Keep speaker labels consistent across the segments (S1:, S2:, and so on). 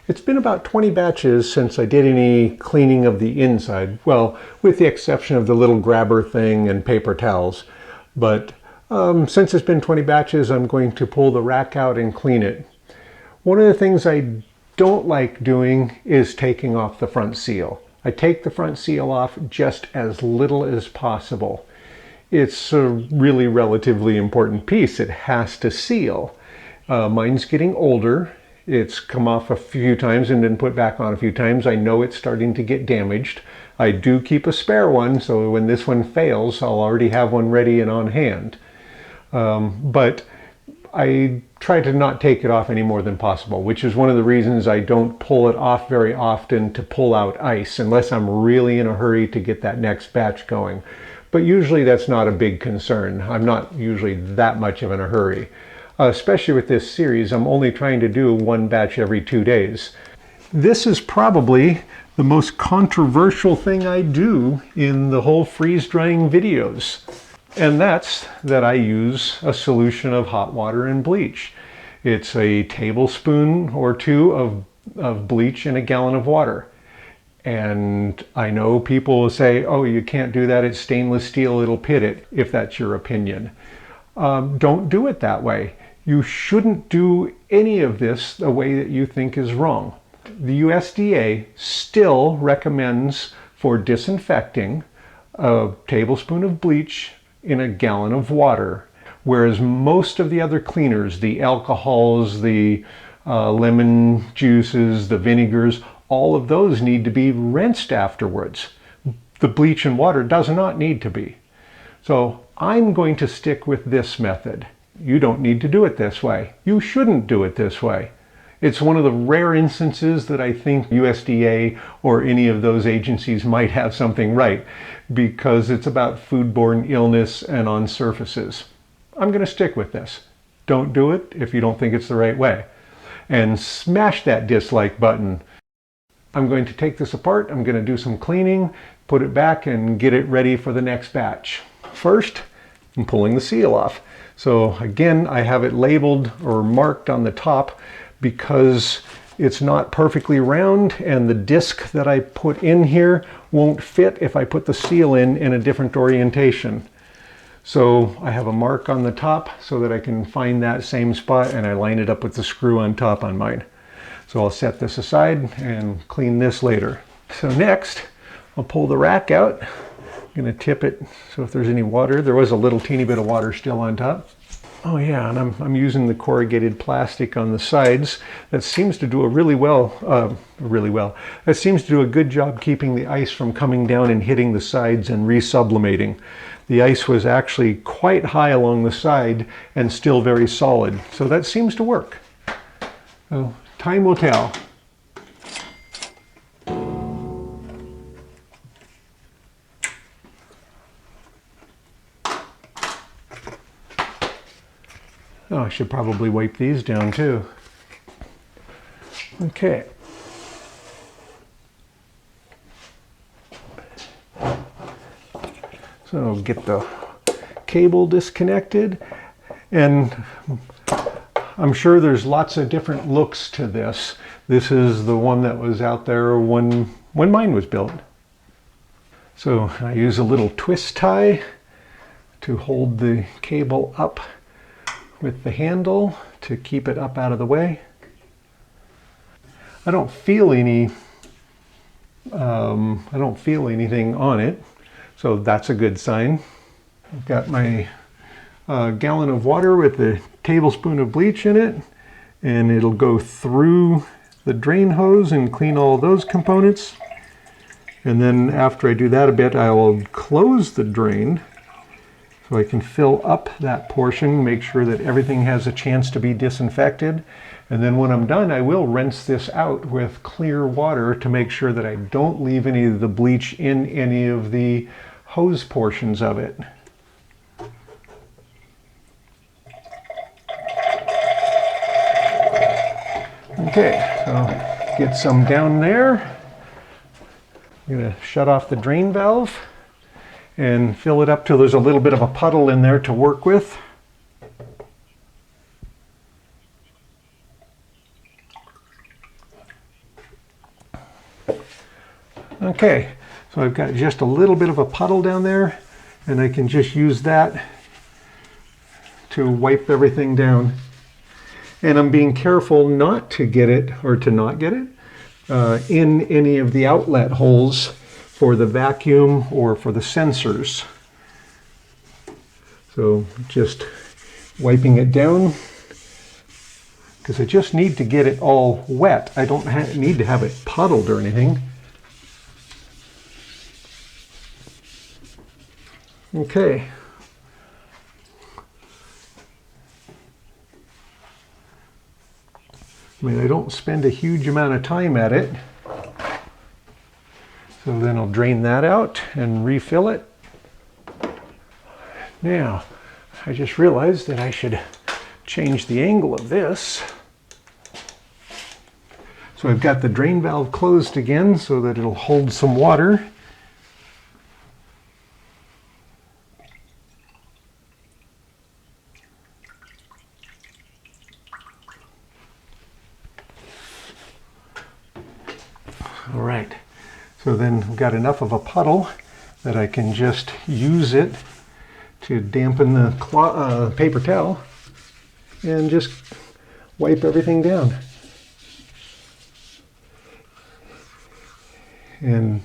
S1: It's been about 20 batches since I did any cleaning of the inside. Well, with the exception of the little grabber thing and paper towels. But since it's been 20 batches, I'm going to pull the rack out and clean it. One of the things I don't like doing is taking off the front seal. I take the front seal off just as little as possible. It's a really relatively important piece. It has to seal. Mine's getting older. It's come off a few times and been put back on a few times. I know it's starting to get damaged. I do keep a spare one, so when this one fails, I'll already have one ready and on hand. But I try to not take it off any more than possible, which is one of the reasons I don't pull it off very often to pull out ice, unless I'm really in a hurry to get that next batch going. But usually that's not a big concern. I'm not usually that much of in a hurry. Especially with this series, I'm only trying to do one batch every 2 days. This is probably the most controversial thing I do in the whole freeze drying videos. And that's that I use a solution of hot water and bleach. It's a tablespoon or two of bleach in a gallon of water. And I know people will say, oh, you can't do that, it's stainless steel, it'll pit it, if that's your opinion. Don't do it that way. You shouldn't do any of this the way that you think is wrong. The USDA still recommends for disinfecting a tablespoon of bleach in a gallon of water, whereas most of the other cleaners, the alcohols, the lemon juices, the vinegars, all of those need to be rinsed afterwards. The bleach and water does not need to be. So I'm going to stick with this method. You don't need to do it this way. You shouldn't do it this way. It's one of the rare instances that I think USDA or any of those agencies might have something right, because it's about foodborne illness and on surfaces. I'm going to stick with this. Don't do it if you don't think it's the right way. And smash that dislike button. I'm going to take this apart, I'm going to do some cleaning, put it back and get it ready for the next batch. First, I'm pulling the seal off. So again, I have it labeled or marked on the top because it's not perfectly round and the disc that I put in here won't fit if I put the seal in a different orientation. So I have a mark on the top so that I can find that same spot, and I line it up with the screw on top on mine. So I'll set this aside and clean this later. So next, I'll pull the rack out. I'm going to tip it so if there's any water. There was a little teeny bit of water still on top. Oh yeah, and I'm using the corrugated plastic on the sides. That seems to do a that seems to do a good job keeping the ice from coming down and hitting the sides and resublimating. The ice was actually quite high along the side and still very solid. So that seems to work. So time will tell. Oh, I should probably wipe these down too. Okay. So get the cable disconnected, and I'm sure there's lots of different looks to this. This is the one that was out there when mine was built. So I use a little twist tie to hold the cable up with the handle to keep it up out of the way. I don't feel anything on it, so that's a good sign. I've got my gallon of water with a tablespoon of bleach in it, and it'll go through the drain hose and clean all those components. And then after I do that a bit, I will close the drain so I can fill up that portion, make sure that everything has a chance to be disinfected. And then when I'm done, I will rinse this out with clear water to make sure that I don't leave any of the bleach in any of the hose portions of it. Okay, so get some down there. I'm going to shut off the drain valve and fill it up till there's a little bit of a puddle in there to work with. Okay, so I've got just a little bit of a puddle down there, and I can just use that to wipe everything down. And I'm being careful not to get it, or to not get it, in any of the outlet holes for the vacuum or for the sensors. So just wiping it down, because I just need to get it all wet. I don't need to have it puddled or anything. Okay. I mean, I don't spend a huge amount of time at it. So then I'll drain that out and refill it. Now, I just realized that I should change the angle of this. So I've got the drain valve closed again so that it'll hold some water. All right, so then I've got enough of a puddle that I can just use it to dampen the paper towel and just wipe everything down. And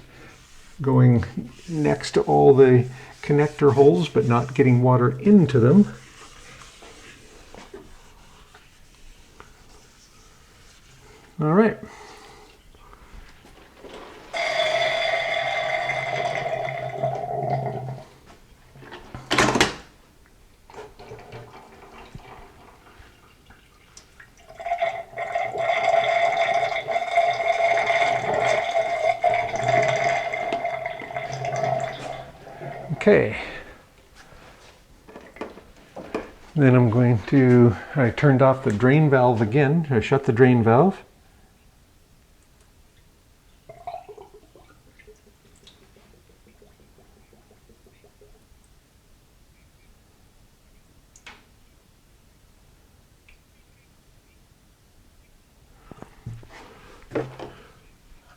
S1: going next to all the connector holes, but not getting water into them. All right. Okay, then I'm going to, I turned off the drain valve again. I shut the drain valve.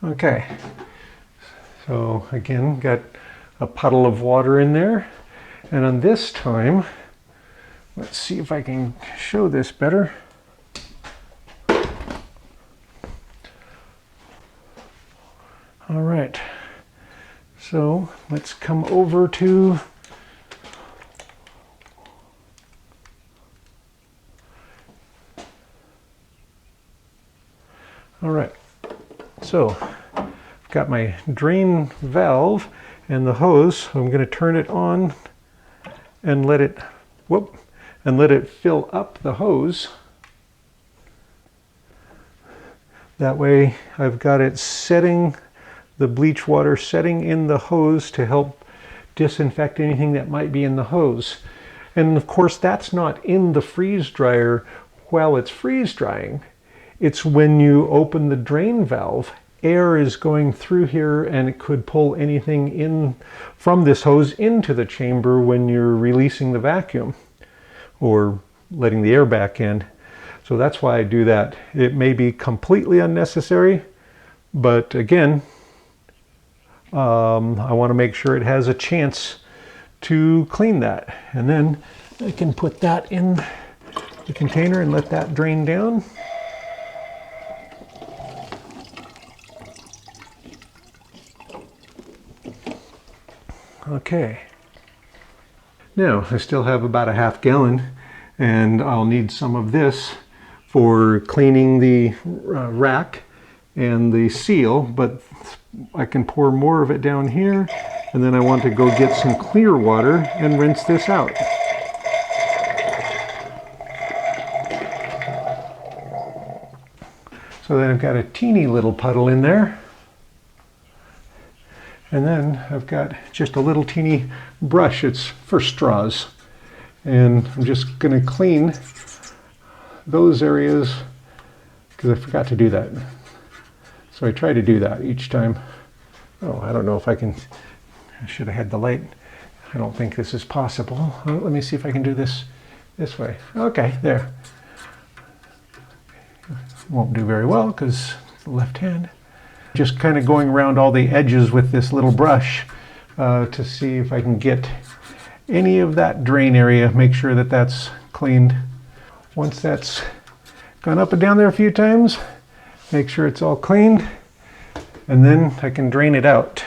S1: Okay, so again, got a puddle of water in there, and on this time, let's see if I can show this better. All right, so let's come over to all right, so I've got my drain valve and the hose. I'm going to turn it on and let it fill up the hose. That way I've got it setting, the bleach water setting in the hose to help disinfect anything that might be in the hose. And of course that's not in the freeze dryer while it's freeze drying. It's when you open the drain valve, air is going through here and it could pull anything in from this hose into the chamber when you're releasing the vacuum or letting the air back in. So that's why I do that. It may be completely unnecessary, but again, I want to make sure it has a chance to clean that. And then I can put that in the container and let that drain down. Okay, now I still have about a half gallon, and I'll need some of this for cleaning the rack and the seal, but I can pour more of it down here, and then I want to go get some clear water and rinse this out. So then I've got a teeny little puddle in there. And then I've got just a little teeny brush. It's for straws. And I'm just going to clean those areas because I forgot to do that. So I try to do that each time. Oh, I don't know if I can. I should have had the light. I don't think this is possible. Let me see if I can do this way. Okay, there. Won't do very well because it's the left hand. Just kind of going around all the edges with this little brush to see if I can get any of that drain area, make sure that that's cleaned. Once that's gone up and down there a few times, make sure it's all cleaned, and then I can drain it out.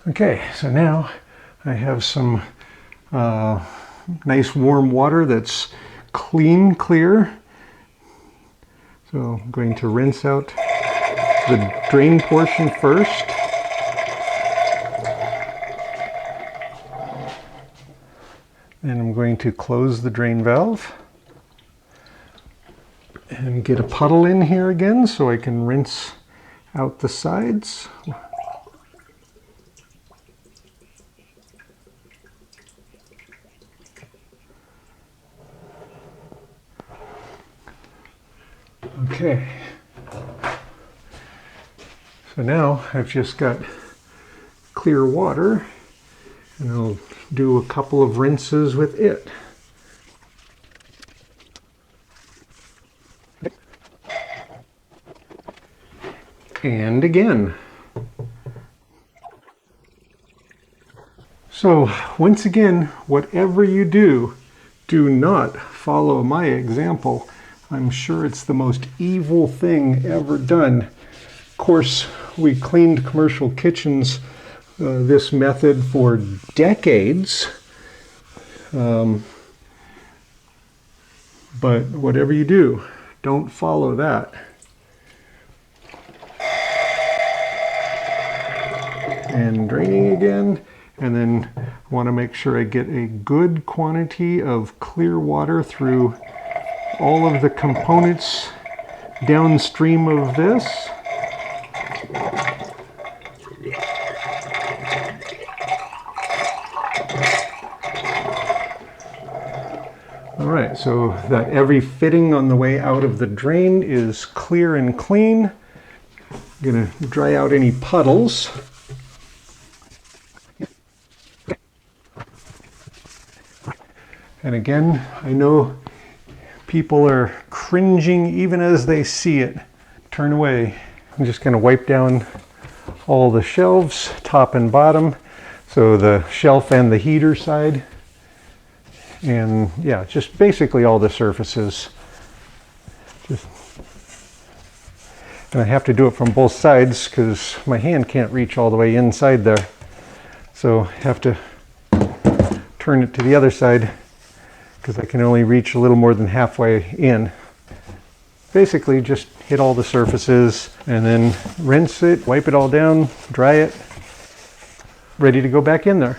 S1: Okay, so now I have some nice warm water that's clean, clear. So I'm going to rinse out the drain portion first. Then I'm going to close the drain valve and get a puddle in here again so I can rinse out the sides. Okay, so now I've just got clear water, and I'll do a couple of rinses with it. And again. So once again, whatever you do, do not follow my example. I'm sure it's the most evil thing ever done. Of course, we cleaned commercial kitchens this method for decades. But whatever you do, don't follow that. And draining again, and then I want to make sure I get a good quantity of clear water through all of the components downstream of this. All right, so that every fitting on the way out of the drain is clear and clean. I'm gonna dry out any puddles. And again, I know people are cringing even as they see it. Turn away. I'm just going to wipe down all the shelves, top and bottom, so the shelf and the heater side. And yeah, just basically all the surfaces. And I have to do it from both sides because my hand can't reach all the way inside there. So I have to turn it to the other side because I can only reach a little more than halfway in. Basically just hit all the surfaces and then rinse it, wipe it all down, dry it, ready to go back in there.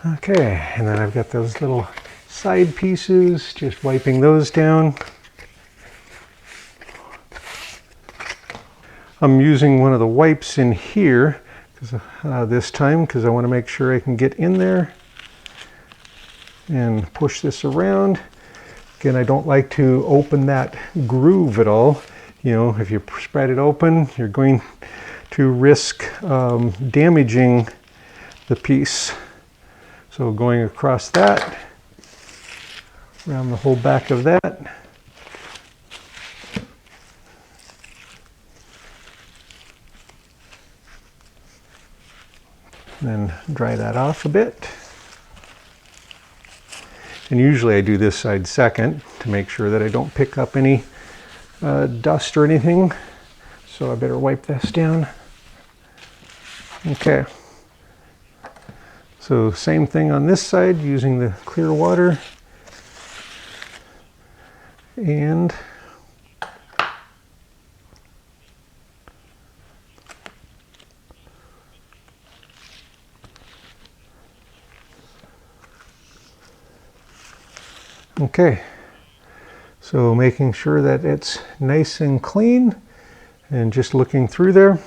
S1: Okay, and then I've got those little side pieces, just wiping those down. I'm using one of the wipes in here this time because I want to make sure I can get in there and push this around. Again, I don't like to open that groove at all. You know, if you spread it open, you're going to risk damaging the piece. So going across that, around the whole back of that. Then dry that off a bit. And usually I do this side second to make sure that I don't pick up any dust or anything. So I better wipe this down. Okay. So same thing on this side, using the clear water. And okay, so making sure that it's nice and clean and just looking through there.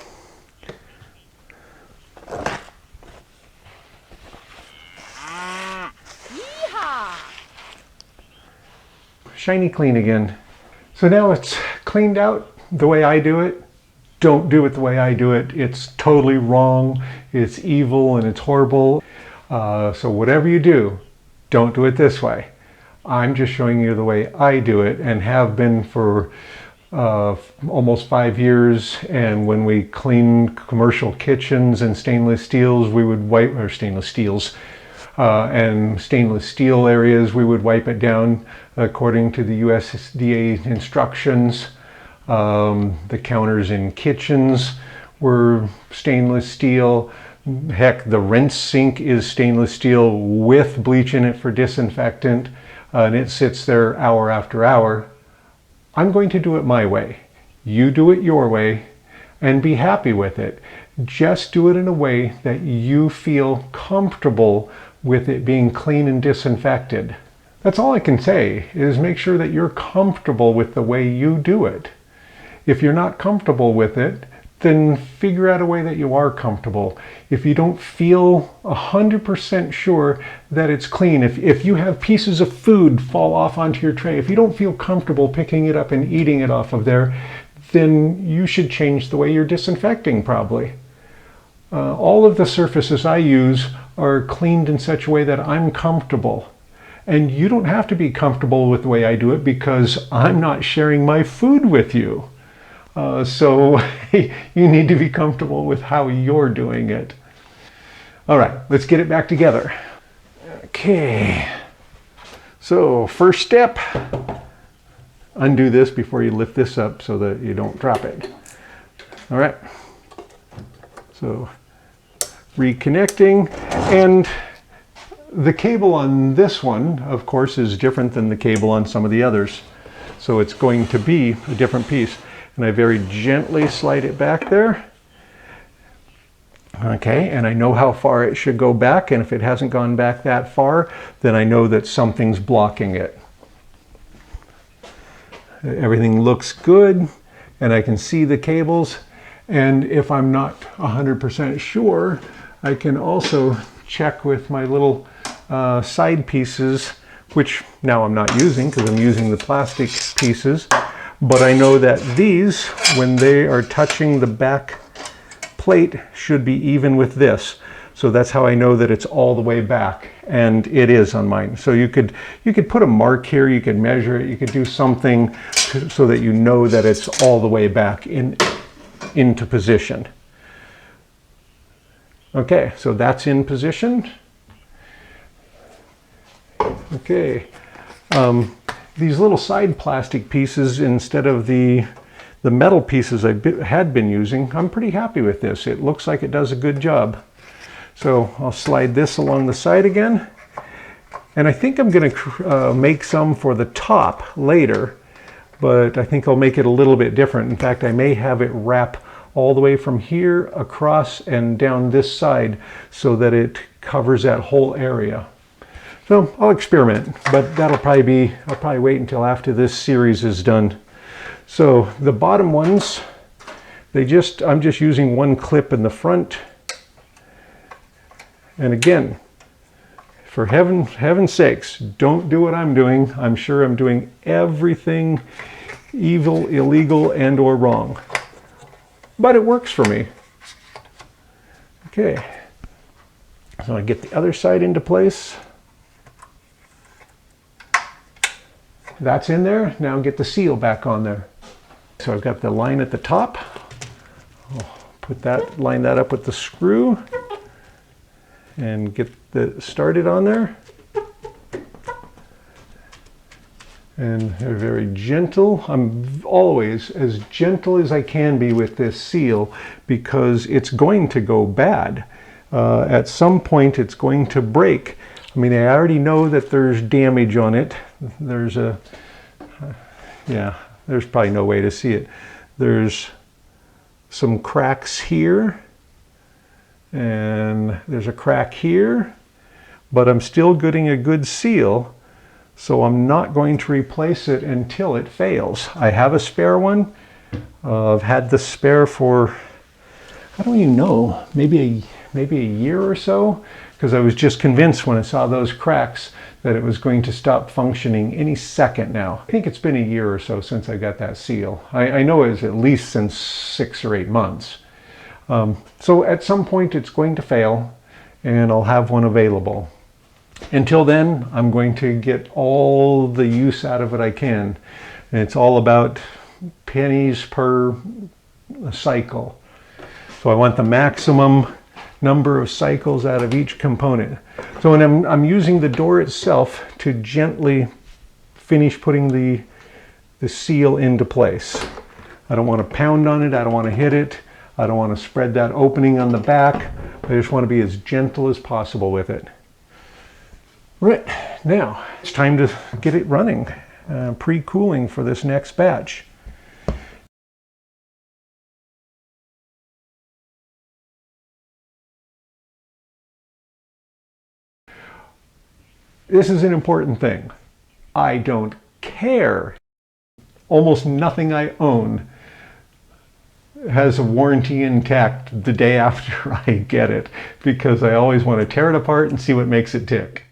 S1: Shiny clean again. So now it's cleaned out the way I do it. Don't do it the way I do it. It's totally wrong. It's evil and it's horrible. So whatever you do, don't do it this way. I'm just showing you the way I do it and have been for almost 5 years, and when we cleaned commercial kitchens and stainless steels, we would wipe, or stainless steels, and stainless steel areas, we would wipe it down according to the USDA instructions. The counters in kitchens were stainless steel. Heck, the rinse sink is stainless steel with bleach in it for disinfectant, and it sits there hour after hour. I'm going to do it my way. You do it your way and be happy with it. Just do it in a way that you feel comfortable with it being clean and disinfected. That's all I can say, is make sure that you're comfortable with the way you do it. If you're not comfortable with it, then figure out a way that you are comfortable. If you don't feel 100% sure that it's clean, if you have pieces of food fall off onto your tray, if you don't feel comfortable picking it up and eating it off of there, then you should change the way you're disinfecting probably. All of the surfaces I use are cleaned in such a way that I'm comfortable. And you don't have to be comfortable with the way I do it because I'm not sharing my food with you. So you need to be comfortable with how you're doing it. All right, let's get it back together. Okay, so first step, undo this before you lift this up so that you don't drop it. All right, so reconnecting, and the cable on this one, of course, is different than the cable on some of the others. So it's going to be a different piece. And I very gently slide it back there. Okay, and I know how far it should go back, and if it hasn't gone back that far, then I know that something's blocking it. Everything looks good, and I can see the cables, and if I'm not 100% sure, I can also check with my little side pieces, which now I'm not using because I'm using the plastic pieces. But I know that these, when they are touching the back plate, should be even with this. So that's how I know that it's all the way back, and it is on mine. So you could put a mark here, you could measure it, you could do something so that you know that it's all the way back into position. Okay, so that's in position. Okay. These little side plastic pieces instead of the metal pieces I had been using, I'm pretty happy with this. It looks like it does a good job. So I'll slide this along the side again. And I think I'm going to make some for the top later, but I think I'll make it a little bit different. In fact, I may have it wrap all the way from here across and down this side so that it covers that whole area. So I'll experiment, but I'll probably wait until after this series is done. So the bottom ones, I'm just using one clip in the front. And again, for heaven's sakes, don't do what I'm doing. I'm sure I'm doing everything evil, illegal, and or wrong. But it works for me. Okay, so I get the other side into place. That's in there. Now get the seal back on there. So I've got the line at the top. I'll line that up with the screw and get started on there. And they're very gentle. I'm always as gentle as I can be with this seal because it's going to go bad. At some point it's going to break. I mean, I already know that there's damage on it. There's there's probably no way to see it. There's some cracks here, and there's a crack here, but I'm still getting a good seal, so I'm not going to replace it until it fails. I have a spare one. I've had the spare for, I don't even know, maybe a year or so, because I was just convinced when I saw those cracks that it was going to stop functioning any second now. I think it's been a year or so since I got that seal. I know it was at least since 6 or 8 months. So at some point it's going to fail and I'll have one available. Until then, I'm going to get all the use out of it I can. And it's all about pennies per cycle. So I want the maximum number of cycles out of each component. So when I'm using the door itself to gently finish putting the seal into place. I don't want to pound on it, I don't want to hit it, I don't want to spread that opening on the back. I just want to be as gentle as possible with it. Right, now it's time to get it running, pre-cooling for this next batch. This is an important thing. I don't care. Almost nothing I own has a warranty intact the day after I get it, because I always want to tear it apart and see what makes it tick.